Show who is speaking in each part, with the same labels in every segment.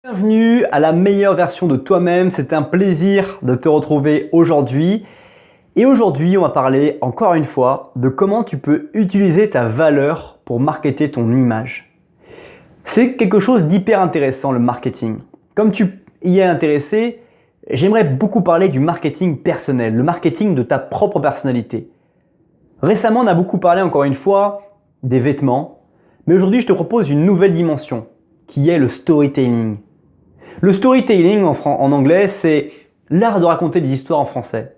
Speaker 1: Bienvenue à la meilleure version de toi-même, c'est un plaisir de te retrouver aujourd'hui. Et aujourd'hui, on va parler encore une fois de comment tu peux utiliser ta valeur pour marketer ton image. C'est quelque chose d'hyper intéressant le marketing. Comme tu y es intéressé, j'aimerais beaucoup parler du marketing personnel, le marketing de ta propre personnalité. Récemment, on a beaucoup parlé encore une fois des vêtements, mais aujourd'hui, je te propose une nouvelle dimension qui est le storytelling. Le storytelling en anglais, c'est l'art de raconter des histoires en français.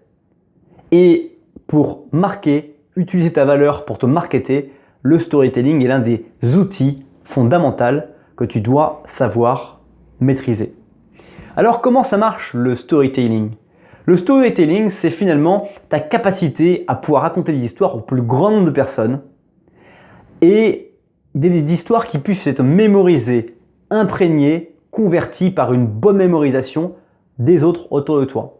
Speaker 1: Et pour utiliser ta valeur pour te marketer, le storytelling est l'un des outils fondamentaux que tu dois savoir maîtriser. Alors comment ça marche le storytelling? Le storytelling, c'est finalement ta capacité à pouvoir raconter des histoires au plus grand nombre de personnes et des histoires qui puissent être mémorisées, imprégnées, converties par une bonne mémorisation des autres autour de toi.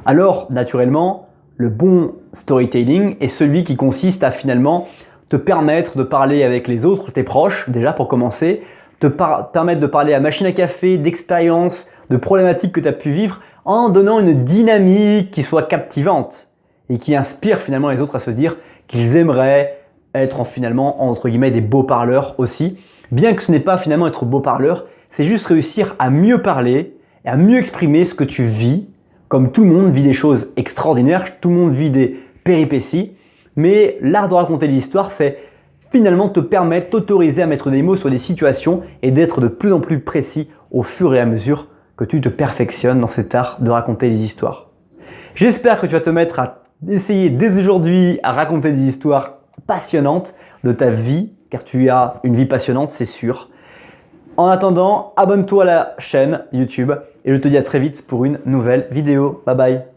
Speaker 1: Alors, naturellement, le bon storytelling est celui qui consiste à finalement te permettre de parler avec les autres, tes proches, déjà pour commencer, te permettre de parler à machine à café, d'expériences, de problématiques que tu as pu vivre en donnant une dynamique qui soit captivante et qui inspire finalement les autres à se dire qu'ils aimeraient être finalement entre guillemets des beaux parleurs aussi. Bien que ce n'est pas finalement être beau parleur, c'est juste réussir à mieux parler et à mieux exprimer ce que tu vis. Comme tout le monde vit des choses extraordinaires, tout le monde vit des péripéties, mais l'art de raconter l'histoire, c'est finalement te permettre, t'autoriser à mettre des mots sur des situations et d'être de plus en plus précis au fur et à mesure que tu te perfectionnes dans cet art de raconter les histoires. J'espère que tu vas te mettre à essayer dès aujourd'hui à raconter des histoires passionnantes de ta vie, car tu as une vie passionnante, c'est sûr. En attendant, abonne-toi à la chaîne YouTube et je te dis à très vite pour une nouvelle vidéo. Bye bye.